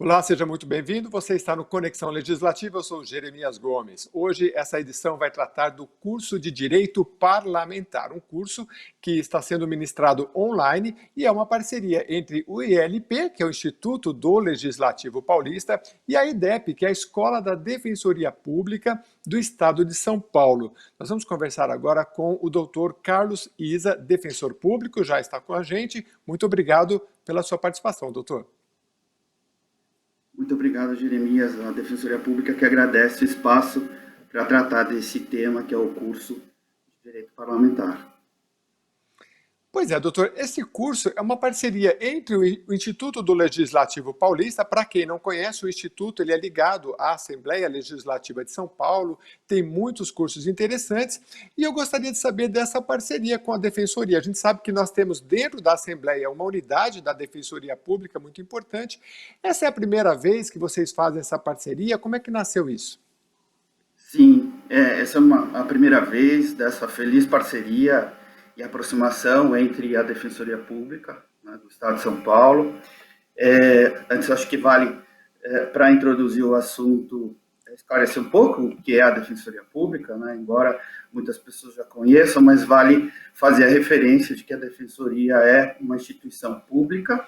Olá, seja muito bem-vindo. Você está no Conexão Legislativa, eu sou o Jeremias Gomes. Hoje, essa edição vai tratar do curso de Direito Parlamentar, um curso que está sendo ministrado online e é uma parceria entre o ILP, que é o Instituto do Legislativo Paulista, e a IDEP, que é a Escola da Defensoria Pública do Estado de São Paulo. Nós vamos conversar agora com o doutor Carlos Isa, defensor público, já está com a gente. Muito obrigado pela sua participação, doutor. Muito obrigado, Jeremias, a Defensoria Pública, que agradece o espaço para tratar desse tema, que é o curso de Direito Parlamentar. Pois é, doutor, esse curso é uma parceria entre o Instituto do Legislativo Paulista. Para quem não conhece, o Instituto ele é ligado à Assembleia Legislativa de São Paulo, tem muitos cursos interessantes, e eu gostaria de saber dessa parceria com a Defensoria. A gente sabe que nós temos dentro da Assembleia uma unidade da Defensoria Pública muito importante. Essa é a primeira vez que vocês fazem essa parceria? Como é que nasceu isso? Sim, essa é a primeira vez dessa feliz parceria e aproximação entre a Defensoria Pública, né, do Estado de São Paulo. Antes, acho que vale, para introduzir o assunto, esclarecer um pouco o que é a Defensoria Pública, né, embora muitas pessoas já conheçam, mas vale fazer a referência de que a Defensoria é uma instituição pública,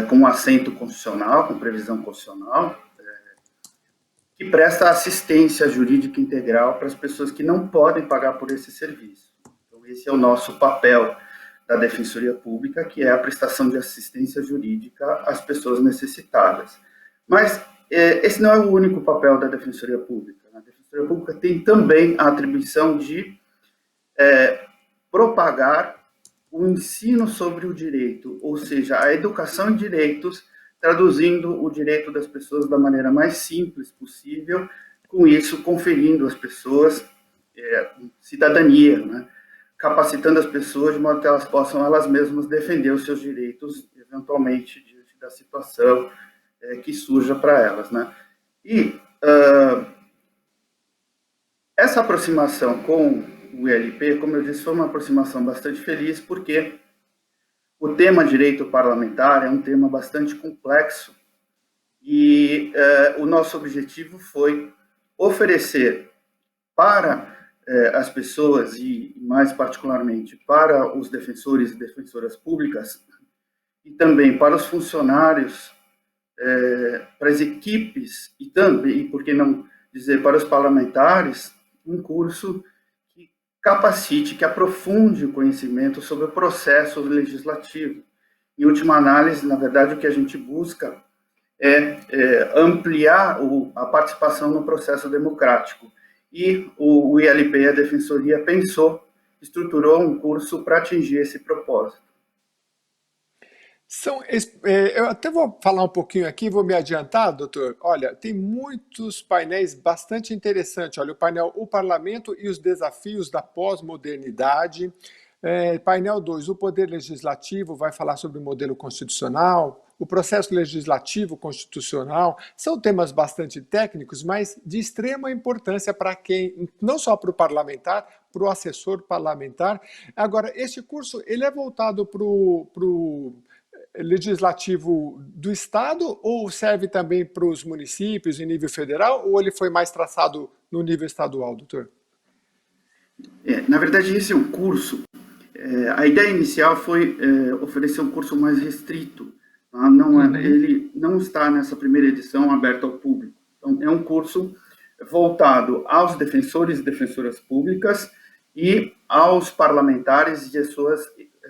com assento constitucional, com previsão constitucional, que presta assistência jurídica integral para as pessoas que não podem pagar por esse serviço. Esse é o nosso papel da Defensoria Pública, que é a prestação de assistência jurídica às pessoas necessitadas. Mas esse não é o único papel da Defensoria Pública. A Defensoria Pública tem também a atribuição de propagar o ensino sobre o direito, ou seja, a educação em direitos, traduzindo o direito das pessoas da maneira mais simples possível, com isso conferindo às pessoas cidadania, né? Capacitando as pessoas de modo que elas possam elas mesmas defender os seus direitos, eventualmente, diante da situação que surja para elas, né? E essa aproximação com o ILP, como eu disse, foi uma aproximação bastante feliz, porque o tema direito parlamentar é um tema bastante complexo e o nosso objetivo foi oferecer para as pessoas, e mais particularmente para os defensores e defensoras públicas, e também para os funcionários, para as equipes, e também, e por que não dizer, para os parlamentares, um curso que capacite, que aprofunde o conhecimento sobre o processo legislativo. Em última análise, na verdade, o que a gente busca é ampliar a participação no processo democrático. E o ILP, a Defensoria, estruturou um curso para atingir esse propósito. Eu até vou falar um pouquinho aqui, vou me adiantar, doutor. Olha, tem muitos painéis bastante interessantes. Olha, o painel O Parlamento e os Desafios da Pós-Modernidade. Painel 2, o Poder Legislativo, vai falar sobre o modelo constitucional, o processo legislativo constitucional. São temas bastante técnicos, mas de extrema importância para quem, não só para o parlamentar, para o assessor parlamentar. Agora, este curso ele é voltado para o legislativo do Estado ou serve também para os municípios em nível federal, ou ele foi mais traçado no nível estadual, doutor? Na verdade, esse é um curso. A ideia inicial foi oferecer um curso mais restrito. Tá? Ele não está nessa primeira edição aberto ao público. Então, é um curso voltado aos defensores e defensoras públicas e aos parlamentares e as suas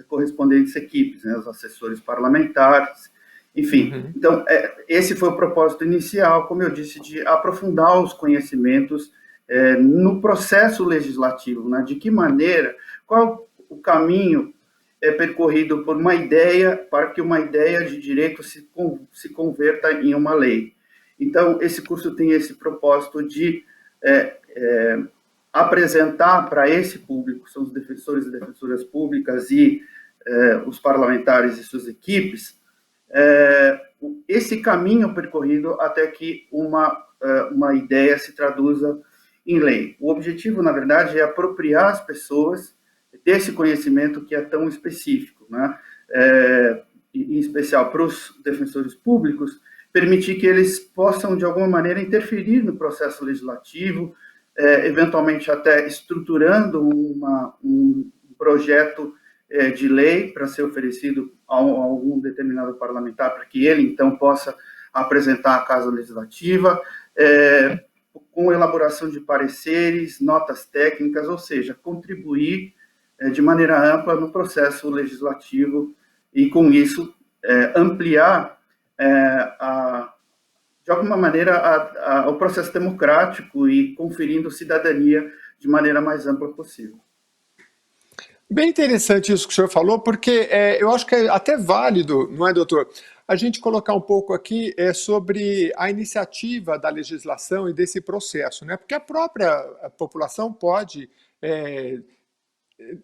correspondentes equipes, né? Os assessores parlamentares, enfim. Então, esse foi o propósito inicial, como eu disse, de aprofundar os conhecimentos no processo legislativo, né? De que maneira, qual o caminho percorrido por uma ideia para que uma ideia de direito se converta em uma lei. Então, esse curso tem esse propósito de apresentar para esse público, são os defensores e defensoras públicas e os parlamentares e suas equipes, esse caminho percorrido até que uma ideia se traduza em lei. O objetivo, na verdade, é apropriar as pessoas desse conhecimento que é tão específico, né? Em especial para os defensores públicos, permitir que eles possam, de alguma maneira, interferir no processo legislativo, eventualmente até estruturando um projeto de lei para ser oferecido a algum determinado parlamentar, para que ele, então, possa apresentar à Casa Legislativa, com elaboração de pareceres, notas técnicas, ou seja, contribuir de maneira ampla no processo legislativo e, com isso, ampliar, de alguma maneira, o processo democrático e conferindo cidadania de maneira mais ampla possível. Bem interessante isso que o senhor falou, porque eu acho que é até válido, não é, doutor, a gente colocar um pouco aqui sobre a iniciativa da legislação e desse processo, né? Porque a própria população pode,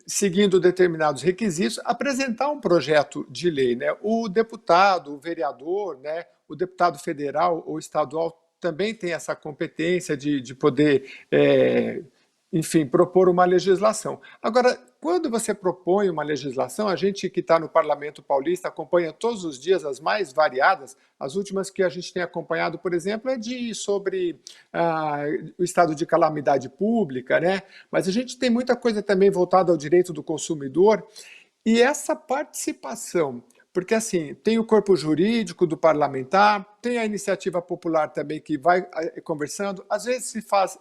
seguindo determinados requisitos, apresentar um projeto de lei, né? O deputado, o vereador, né? O deputado federal ou estadual também tem essa competência de poder, enfim, propor uma legislação. Agora, quando você propõe uma legislação, a gente que está no Parlamento Paulista acompanha todos os dias as mais variadas. As últimas que a gente tem acompanhado, por exemplo, é sobre o estado de calamidade pública, né? Mas a gente tem muita coisa também voltada ao direito do consumidor. E essa participação, porque assim, tem o corpo jurídico do parlamentar, tem a iniciativa popular também que vai conversando, às vezes se faz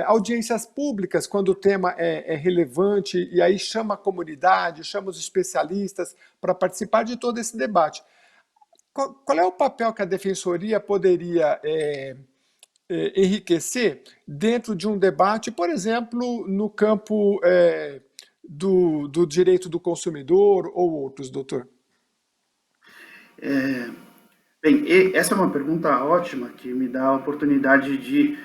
audiências públicas, quando o tema é relevante, e aí chama a comunidade, chama os especialistas para participar de todo esse debate. Qual é o papel que a Defensoria poderia enriquecer dentro de um debate, por exemplo, no campo do direito do consumidor ou outros, doutor? Bem, essa é uma pergunta ótima que me dá a oportunidade de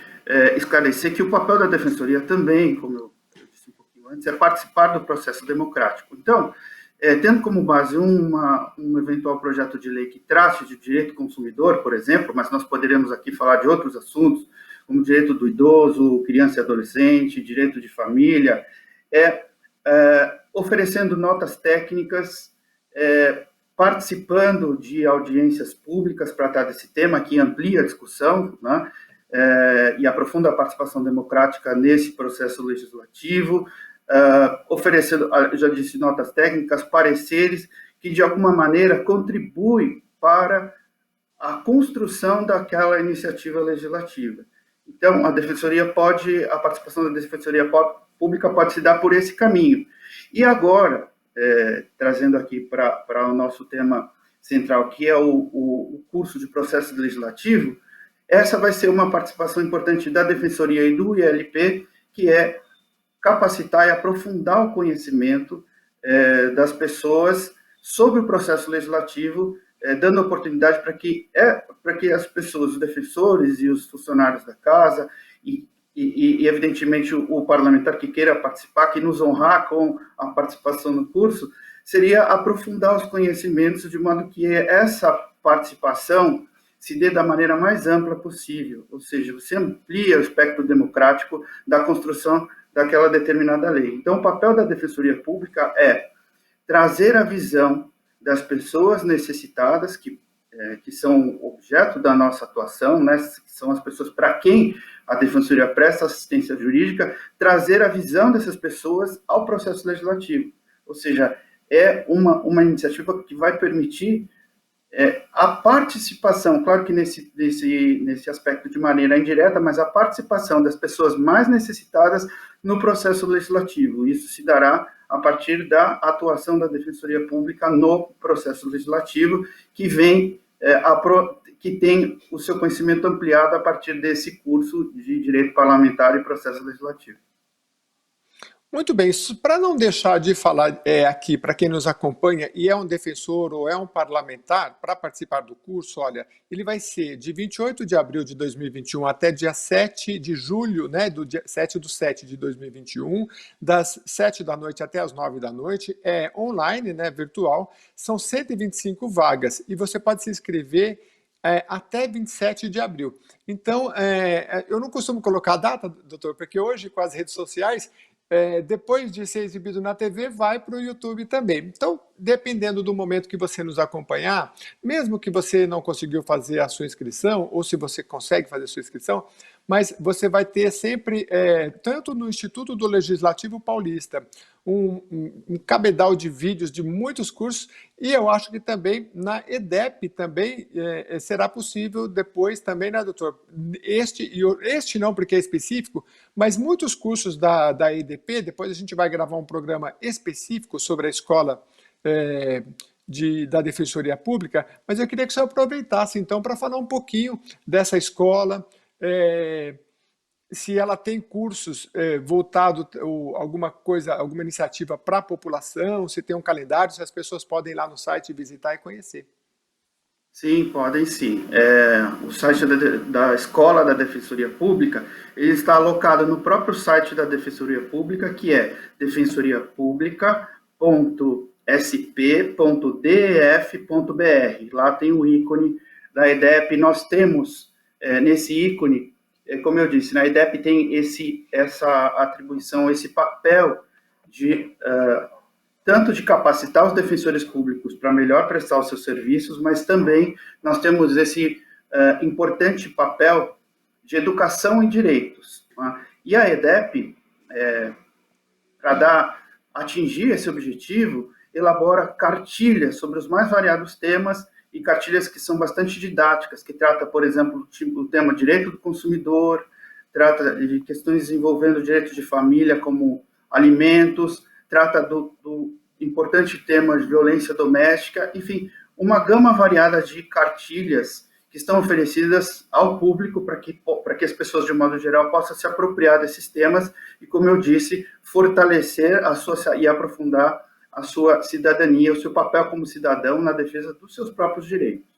esclarecer que o papel da Defensoria também, como eu disse um pouquinho antes, é participar do processo democrático. Então, tendo como base um eventual projeto de lei que trate de direito do consumidor, por exemplo, mas nós poderemos aqui falar de outros assuntos, como direito do idoso, criança e adolescente, direito de família, oferecendo notas técnicas, participando de audiências públicas para tratar desse tema, que amplia a discussão, né, e aprofunda a participação democrática nesse processo legislativo, oferecendo, já disse, notas técnicas, pareceres, que de alguma maneira contribuem para a construção daquela iniciativa legislativa. Então, a participação da Defensoria Pública pode se dar por esse caminho. E agora, trazendo aqui para o nosso tema central, que é o curso de processo legislativo, essa vai ser uma participação importante da Defensoria e do ILP, que é capacitar e aprofundar o conhecimento das pessoas sobre o processo legislativo, dando oportunidade para que as pessoas, os defensores e os funcionários da casa, e evidentemente, o parlamentar que queira participar, que nos honrar com a participação no curso, seria aprofundar os conhecimentos de modo que essa participação se dê da maneira mais ampla possível, ou seja, você amplia o espectro democrático da construção daquela determinada lei. Então, o papel da Defensoria Pública é trazer a visão das pessoas necessitadas, que são objeto da nossa atuação, né, que são as pessoas para quem a Defensoria presta assistência jurídica, trazer a visão dessas pessoas ao processo legislativo. Ou seja, é uma iniciativa que vai permitir a participação, claro que nesse aspecto de maneira indireta, mas a participação das pessoas mais necessitadas no processo legislativo. Isso se dará a partir da atuação da Defensoria Pública no processo legislativo, que tem o seu conhecimento ampliado a partir desse curso de Direito Parlamentar e Processo Legislativo. Muito bem, para não deixar de falar aqui, para quem nos acompanha e é um defensor ou é um parlamentar, para participar do curso, olha, ele vai ser de 28 de abril de 2021 até dia 7 de julho, né, do dia 7/7 de 2021, das 7 da noite até as 9 da noite, é online, né, virtual, são 125 vagas e você pode se inscrever até 27 de abril. Então, eu não costumo colocar a data, doutor, porque hoje com as redes sociais, depois de ser exibido na TV, vai para o YouTube também. Então, dependendo do momento que você nos acompanhar, mesmo que você não conseguiu fazer a sua inscrição, ou se você consegue fazer a sua inscrição, mas você vai ter sempre, tanto no Instituto do Legislativo Paulista, um cabedal de vídeos de muitos cursos, e eu acho que também na EDEP também será possível depois também, né, doutor? Este não, porque é específico, mas muitos cursos da EDP, depois a gente vai gravar um programa específico sobre a escola da Defensoria Pública, mas eu queria que você aproveitasse então para falar um pouquinho dessa escola, se ela tem cursos voltados, alguma coisa, alguma iniciativa para a população, se tem um calendário, se as pessoas podem ir lá no site visitar e conhecer. Sim, podem sim. O site da Escola da Defensoria Pública, ele está alocado no próprio site da Defensoria Pública, que é defensoriapublica.sp.def.br. Lá tem o ícone da EDEP. Nós temos, nesse ícone, como eu disse, na EDEP tem essa atribuição, esse papel de tanto de capacitar os defensores públicos para melhor prestar os seus serviços, mas também nós temos esse importante papel de educação em direitos. Tá? E a EDEP, para atingir esse objetivo, elabora cartilhas sobre os mais variados temas e cartilhas que são bastante didáticas, que trata, por exemplo, o tema direito do consumidor, trata de questões envolvendo direito de família, como alimentos, trata do importante tema de violência doméstica, enfim, uma gama variada de cartilhas que estão oferecidas ao público para que as pessoas, de modo geral, possam se apropriar desses temas e, como eu disse, fortalecer e aprofundar a sua cidadania, o seu papel como cidadão na defesa dos seus próprios direitos.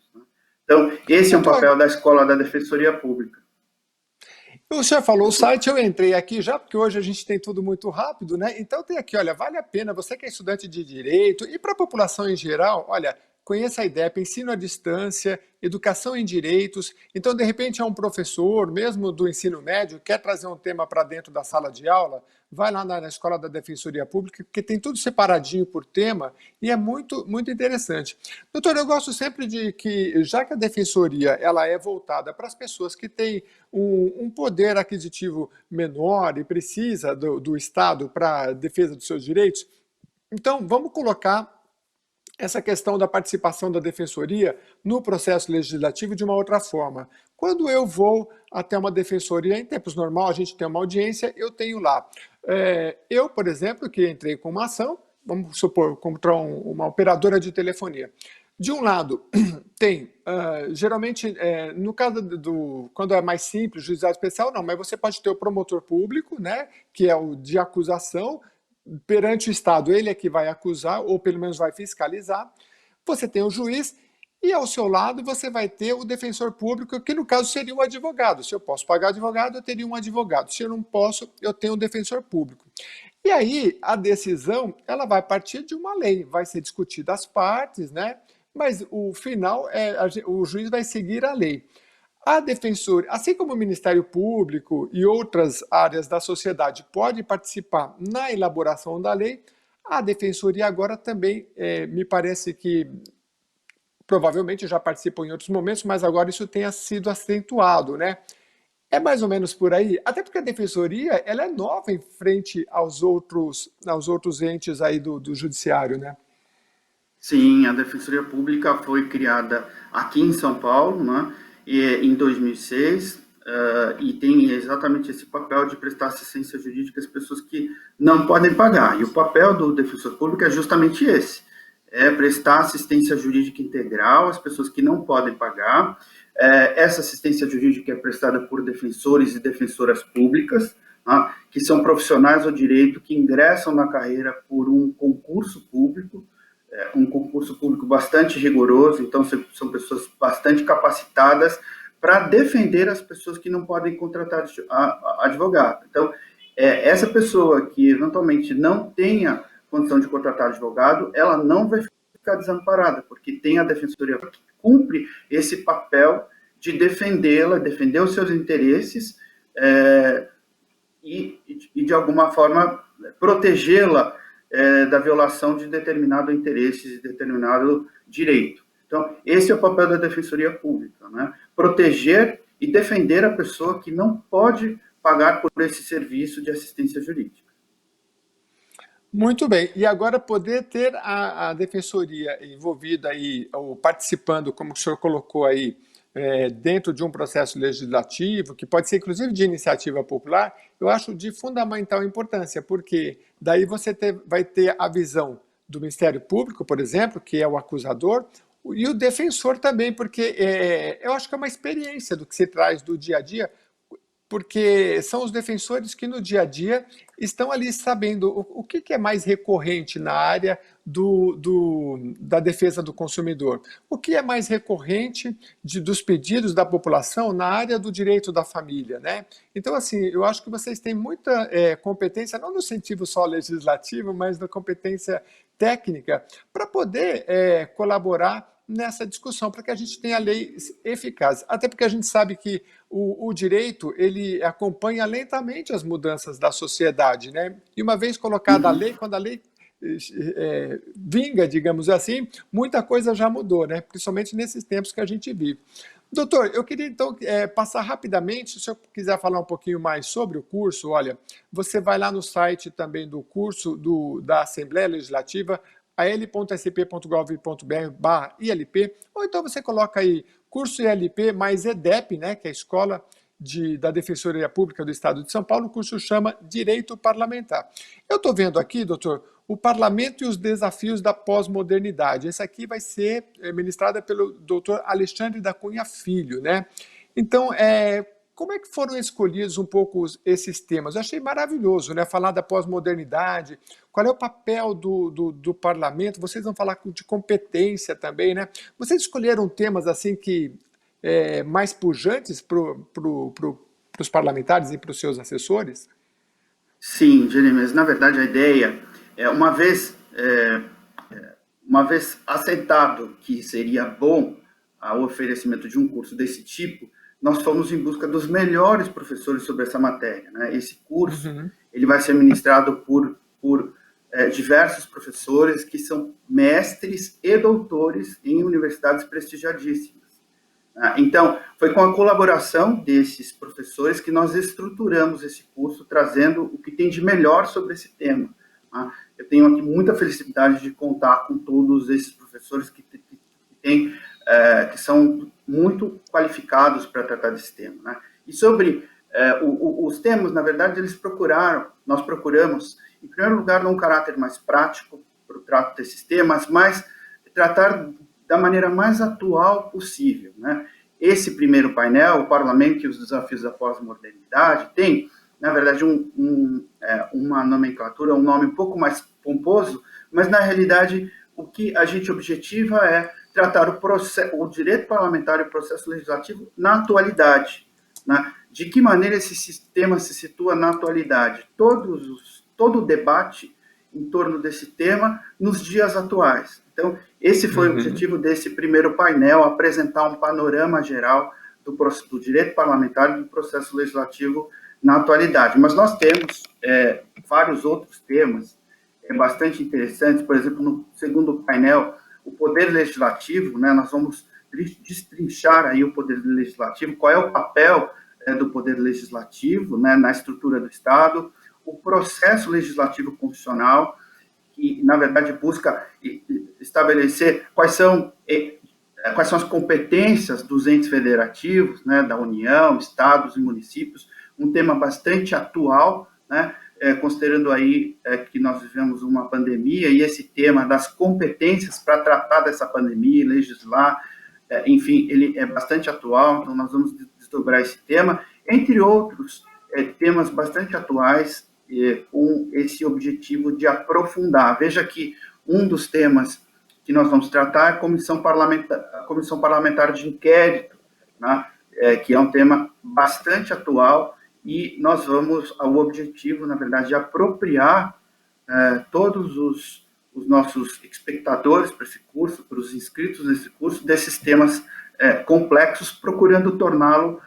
Então, esse é um papel da Escola da Defensoria Pública. O senhor falou o site, eu entrei aqui já, porque hoje a gente tem tudo muito rápido, né? Então tem aqui, olha, vale a pena, você que é estudante de direito e para a população em geral, olha, conheça a IDEP, ensino à distância, educação em direitos. Então, de repente, é um professor, mesmo do ensino médio, quer trazer um tema para dentro da sala de aula, vai lá na Escola da Defensoria Pública, porque tem tudo separadinho por tema e é muito, muito interessante. Doutor, eu gosto sempre de que, já que a Defensoria ela é voltada para as pessoas que têm um poder aquisitivo menor e precisa do Estado para a defesa dos seus direitos, então vamos colocar essa questão da participação da defensoria no processo legislativo de uma outra forma. Quando eu vou até uma defensoria, em tempos normais, a gente tem uma audiência, eu tenho lá. Eu, por exemplo, que entrei com uma ação, vamos supor, contra uma operadora de telefonia. De um lado, tem, geralmente, no caso quando é mais simples, juizado especial, não, mas você pode ter o promotor público, né, que é o de acusação, perante o Estado, ele é que vai acusar, ou pelo menos vai fiscalizar. Você tem o juiz, e ao seu lado você vai ter o defensor público, que no caso seria o advogado. Se eu posso pagar advogado, eu teria um advogado. Se eu não posso, eu tenho um defensor público. E aí, a decisão, ela vai partir de uma lei, vai ser discutida as partes, né? Mas o final, o juiz vai seguir a lei. A defensoria, assim como o Ministério Público e outras áreas da sociedade podem participar na elaboração da lei, a defensoria agora também, me parece que provavelmente já participou em outros momentos, mas agora isso tenha sido acentuado, né? É mais ou menos por aí, até porque a defensoria ela é nova em frente aos outros entes aí do judiciário, né? Sim, a Defensoria Pública foi criada aqui em São Paulo, né? Em 2006, e tem exatamente esse papel de prestar assistência jurídica às pessoas que não podem pagar. E o papel do defensor público é justamente esse, é prestar assistência jurídica integral às pessoas que não podem pagar. Essa assistência jurídica é prestada por defensores e defensoras públicas, né, que são profissionais do direito que ingressam na carreira por um concurso público bastante rigoroso, então são pessoas bastante capacitadas para defender as pessoas que não podem contratar advogado. Então, essa pessoa que eventualmente não tenha condição de contratar advogado, ela não vai ficar desamparada, porque tem a defensoria que cumpre esse papel de defendê-la, defender os seus interesses e de alguma forma protegê-la da violação de determinado interesse, de determinado direito. Então, esse é o papel da Defensoria Pública, né? Proteger e defender a pessoa que não pode pagar por esse serviço de assistência jurídica. Muito bem. E agora poder ter a defensoria envolvida aí, ou participando, como o senhor colocou aí, dentro de um processo legislativo, que pode ser inclusive de iniciativa popular, eu acho de fundamental importância, porque daí você vai ter a visão do Ministério Público, por exemplo, que é o acusador, e o defensor também, porque eu acho que é uma experiência do que se traz do dia a dia, porque são os defensores que no dia a dia estão ali sabendo o que é mais recorrente na área da defesa do consumidor, o que é mais recorrente dos pedidos da população na área do direito da família, né? Então, assim, eu acho que vocês têm muita competência, não no sentido só legislativo, mas na competência técnica, para poder colaborar nessa discussão, para que a gente tenha leis eficazes. Até porque a gente sabe que o direito, ele acompanha lentamente as mudanças da sociedade, né? E uma vez colocada a lei, quando a lei vinga, digamos assim, muita coisa já mudou, né? Principalmente nesses tempos que a gente vive. Doutor, eu queria então passar rapidamente, se o senhor quiser falar um pouquinho mais sobre o curso, olha, você vai lá no site também do curso da Assembleia Legislativa, al.sp.gov.br/ILP, ou então você coloca aí curso ILP mais EDEP, né, que é a Escola da Defensoria Pública do Estado de São Paulo, o curso chama Direito Parlamentar. Eu estou vendo aqui, doutor, o Parlamento e os Desafios da Pós-Modernidade. Esse aqui vai ser ministrada pelo doutor Alexandre da Cunha Filho, né? Então, como é que foram escolhidos um pouco esses temas? Eu achei maravilhoso, né? Falar da pós-modernidade, qual é o papel do parlamento, vocês vão falar de competência também, né? Vocês escolheram temas assim que mais pujantes para os parlamentares e para os seus assessores? Sim, Jeremias, na verdade a ideia é uma vez assentado que seria bom o oferecimento de um curso desse tipo, nós fomos em busca dos melhores professores sobre essa matéria, né? Esse curso ele vai ser ministrado por diversos professores que são mestres e doutores em universidades prestigiadíssimas. Então, foi com a colaboração desses professores que nós estruturamos esse curso, trazendo o que tem de melhor sobre esse tema. Eu tenho aqui muita felicidade de contar com todos esses professores que são muito qualificados para tratar desse tema, né? E sobre os temas, na verdade, nós procuramos, em primeiro lugar, num caráter mais prático para o trato desses temas, mas tratar da maneira mais atual possível, né? Esse primeiro painel, o Parlamento e os Desafios da Pós-Modernidade, tem, na verdade, uma nomenclatura, um nome um pouco mais pomposo, mas, na realidade, o que a gente objetiva é tratar o direito parlamentar e o processo legislativo na atualidade, né? De que maneira esse sistema se situa na atualidade? Todo o debate em torno desse tema nos dias atuais. Então, esse foi o objetivo desse primeiro painel, apresentar um panorama geral do direito parlamentar e do processo legislativo na atualidade. Mas nós temos vários outros temas bastante interessantes, por exemplo, no segundo painel, o poder legislativo, né? Nós vamos destrinchar aí o poder legislativo, qual é o papel do poder legislativo, né, na estrutura do Estado, o processo legislativo constitucional, que, na verdade, busca estabelecer quais são as competências dos entes federativos, né, da União, estados e municípios, um tema bastante atual, né, considerando aí que nós vivemos uma pandemia e esse tema das competências para tratar dessa pandemia, legislar, enfim, ele é bastante atual, então nós vamos desdobrar esse tema, entre outros temas bastante atuais, com esse objetivo de aprofundar. Veja que um dos temas que nós vamos tratar é a Comissão Parlamentar de Inquérito, né? Que é um tema bastante atual, e nós vamos ao objetivo, na verdade, de apropriar todos os nossos espectadores para esse curso, para os inscritos nesse curso, desses temas complexos, procurando torná-lo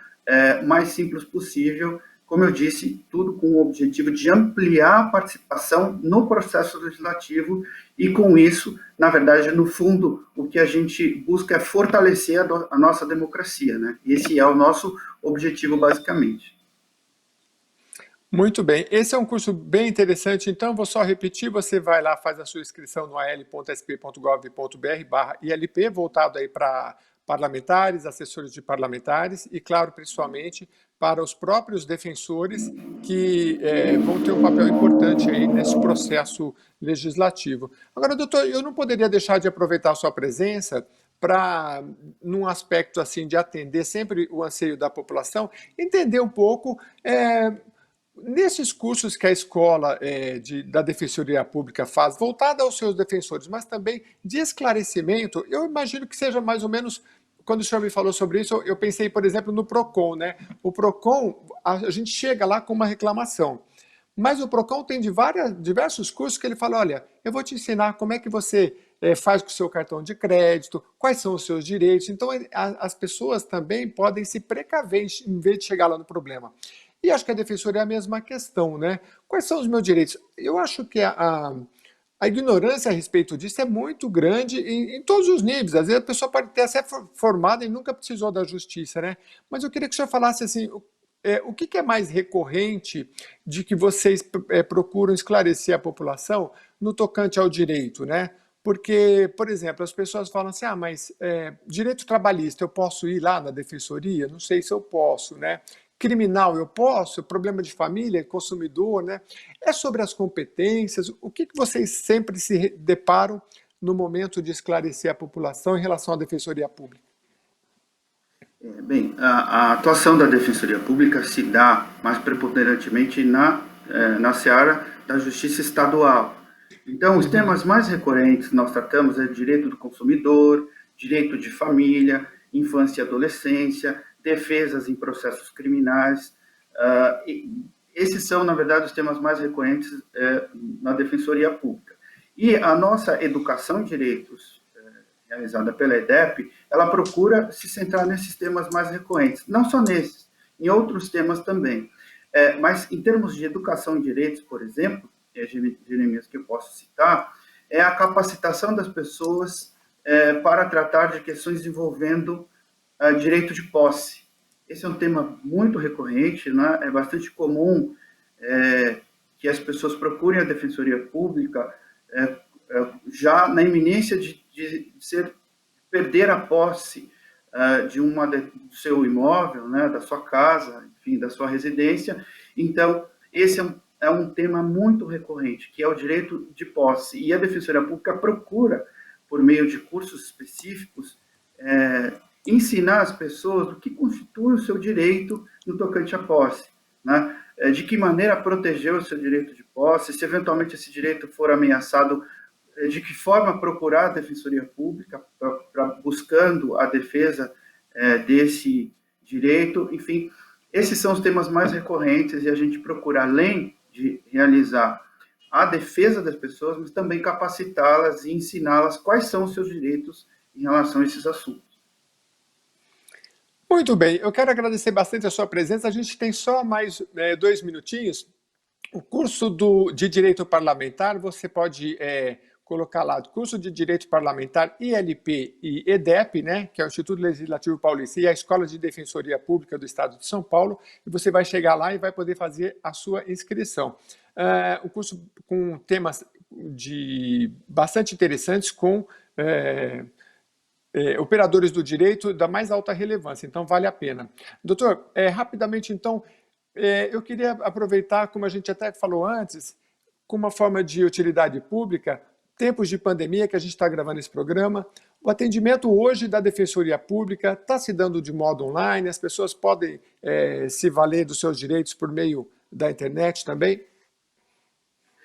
mais simples possível, como eu disse, tudo com o objetivo de ampliar a participação no processo legislativo e, com isso, na verdade, no fundo, o que a gente busca é fortalecer a nossa democracia, né? Esse é o nosso objetivo, basicamente. Muito bem, esse é um curso bem interessante, então vou só repetir, você vai lá, faz a sua inscrição no al.sp.gov.br/ILP, voltado aí para parlamentares, assessores de parlamentares e, claro, principalmente para os próprios defensores que vão ter um papel importante aí nesse processo legislativo. Agora, doutor, eu não poderia deixar de aproveitar a sua presença para, num aspecto assim de atender sempre o anseio da população, entender um pouco nesses cursos que a escola da Defensoria Pública faz, voltada aos seus defensores, mas também de esclarecimento, eu imagino que seja mais ou menos, quando o senhor me falou sobre isso, eu pensei, por exemplo, no PROCON, né? O PROCON, a gente chega lá com uma reclamação, mas o PROCON tem diversos cursos que ele fala, olha, eu vou te ensinar como é que você faz com o seu cartão de crédito, quais são os seus direitos, então as pessoas também podem se precaver em vez de chegar lá no problema. E acho que a defensoria é a mesma questão, né? Quais são os meus direitos? Eu acho que a ignorância a respeito disso é muito grande em todos os níveis. Às vezes a pessoa pode ter até formada e nunca precisou da justiça, né? Mas eu queria que o senhor falasse assim, o que é mais recorrente de que vocês procuram esclarecer a população no tocante ao direito, né? Porque, por exemplo, as pessoas falam assim, mas direito trabalhista, eu posso ir lá na defensoria? Não sei se eu posso, né? Criminal eu posso? Problema de família, consumidor, né? É sobre as competências. O que vocês sempre se deparam no momento de esclarecer a população em relação à defensoria pública? Bem, a atuação da Defensoria Pública se dá mais preponderantemente na seara da justiça estadual. Então, os temas mais recorrentes que nós tratamos é direito do consumidor, direito de família, infância e adolescência, defesas em processos criminais. Esses são, na verdade, os temas mais recorrentes na Defensoria Pública. E a nossa educação em direitos realizada pela EDEP, ela procura se centrar nesses temas mais recorrentes, não só nesses, em outros temas também. Mas, em termos de educação em direitos, por exemplo, Jeremias, que eu posso citar, é a capacitação das pessoas para tratar de questões envolvendo direito de posse. Esse é um tema muito recorrente, né? É bastante comum que as pessoas procurem a Defensoria Pública já na iminência de perder a posse do seu imóvel, né, da sua casa, enfim, da sua residência. Então, esse é um tema muito recorrente, que é o direito de posse. E a Defensoria Pública procura, por meio de cursos específicos, ensinar as pessoas o que constitui o seu direito no tocante à posse, né? De que maneira proteger o seu direito de posse, se eventualmente esse direito for ameaçado, de que forma procurar a Defensoria Pública buscando a defesa desse direito. Enfim, esses são os temas mais recorrentes e a gente procura, além de realizar a defesa das pessoas, mas também capacitá-las e ensiná-las quais são os seus direitos em relação a esses assuntos. Muito bem, eu quero agradecer bastante a sua presença. A gente tem só mais 2 minutinhos. O curso de Direito Parlamentar, você pode colocar lá, curso de Direito Parlamentar, ILP e EDEP, né, que é o Instituto Legislativo Paulista, e a Escola de Defensoria Pública do Estado de São Paulo, e você vai chegar lá e vai poder fazer a sua inscrição. O curso com temas bastante interessantes, com operadores do direito da mais alta relevância, então vale a pena. Doutor, rapidamente então, eu queria aproveitar, como a gente até falou antes, com uma forma de utilidade pública, tempos de pandemia que a gente está gravando esse programa, o atendimento hoje da Defensoria Pública está se dando de modo online, as pessoas podem se valer dos seus direitos por meio da internet também?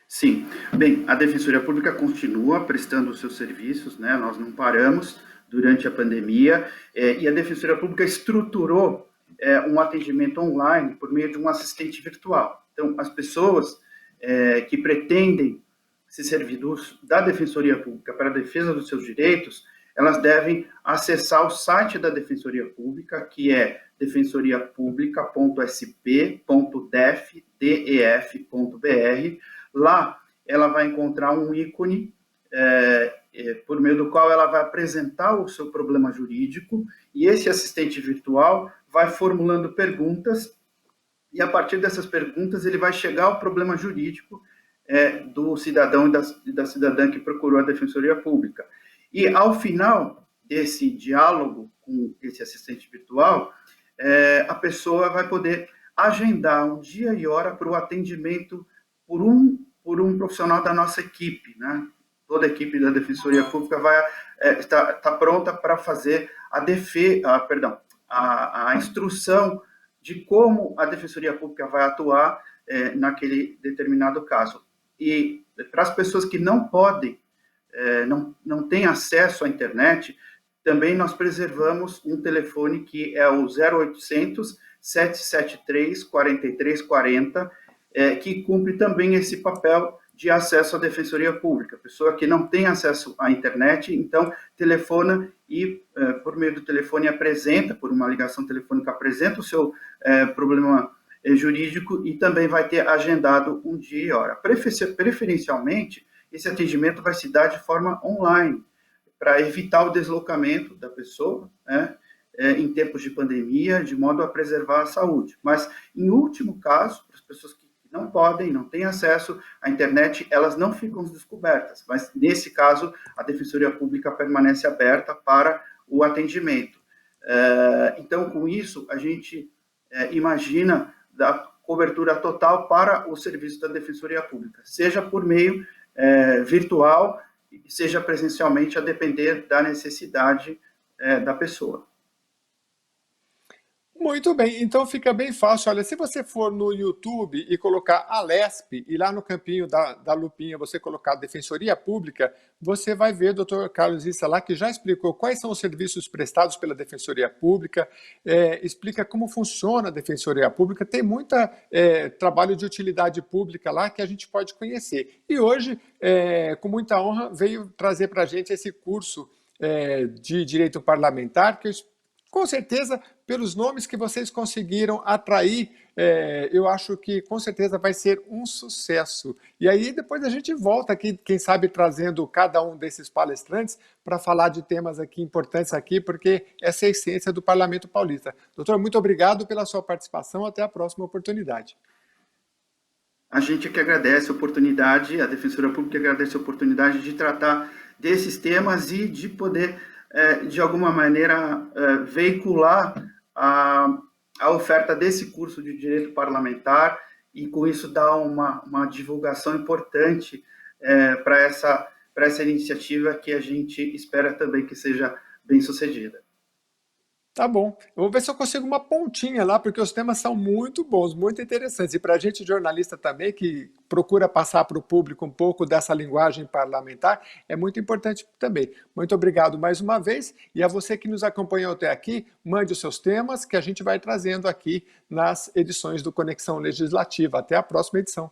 Sim. Bem, a Defensoria Pública continua prestando os seus serviços, né? Nós não paramos durante a pandemia, e a Defensoria Pública estruturou um atendimento online por meio de um assistente virtual. Então, as pessoas que pretendem se servir da Defensoria Pública para a defesa dos seus direitos, elas devem acessar o site da Defensoria Pública, que é defensoriapublica.sp.def.br. Lá ela vai encontrar um ícone por meio do qual ela vai apresentar o seu problema jurídico, e esse assistente virtual vai formulando perguntas, e a partir dessas perguntas ele vai chegar ao problema jurídico do cidadão e da cidadã que procurou a Defensoria Pública. E ao final desse diálogo com esse assistente virtual, a pessoa vai poder agendar um dia e hora para o atendimento por um profissional da nossa equipe, né? Toda a equipe da Defensoria Pública vai está pronta para fazer a instrução de como a Defensoria Pública vai atuar naquele determinado caso. E para as pessoas que não podem, não têm acesso à internet, também nós preservamos um telefone que é o 0800 773 4340, que cumpre também esse papel de acesso à Defensoria Pública. A pessoa que não tem acesso à internet, então, telefona e, por meio do telefone, por uma ligação telefônica, apresenta o seu problema jurídico e também vai ter agendado um dia e hora. Preferencialmente, esse atendimento vai se dar de forma online, para evitar o deslocamento da pessoa, né, em tempos de pandemia, de modo a preservar a saúde. Mas, em último caso, para as pessoas que não podem, não têm acesso à internet, elas não ficam descobertas, mas, nesse caso, a Defensoria Pública permanece aberta para o atendimento. Então, com isso, a gente imagina da cobertura total para o serviço da Defensoria Pública, seja por meio virtual, seja presencialmente, a depender da necessidade da pessoa. Muito bem, então fica bem fácil. Olha, se você for no YouTube e colocar Alesp, e lá no campinho da lupinha você colocar Defensoria Pública, você vai ver o doutor Carlos Issa lá, que já explicou quais são os serviços prestados pela Defensoria Pública, explica como funciona a Defensoria Pública, tem muito trabalho de utilidade pública lá que a gente pode conhecer. E hoje, com muita honra, veio trazer para a gente esse curso de Direito Parlamentar, que eu com certeza, pelos nomes que vocês conseguiram atrair, eu acho que com certeza vai ser um sucesso. E aí depois a gente volta aqui, quem sabe trazendo cada um desses palestrantes para falar de temas aqui importantes aqui, porque essa é a essência do Parlamento Paulista. Doutor, muito obrigado pela sua participação, até a próxima oportunidade. A gente que agradece a oportunidade, a Defensoria Pública agradece a oportunidade de tratar desses temas e de poder de alguma maneira, veicular a oferta desse curso de Direito Parlamentar e, com isso, dar uma divulgação importante para essa iniciativa que a gente espera também que seja bem sucedida. Tá bom. Eu vou ver se eu consigo uma pontinha lá, porque os temas são muito bons, muito interessantes. E para a gente jornalista também, que procura passar para o público um pouco dessa linguagem parlamentar, é muito importante também. Muito obrigado mais uma vez. E a você que nos acompanhou até aqui, mande os seus temas, que a gente vai trazendo aqui nas edições do Conexão Legislativa. Até a próxima edição.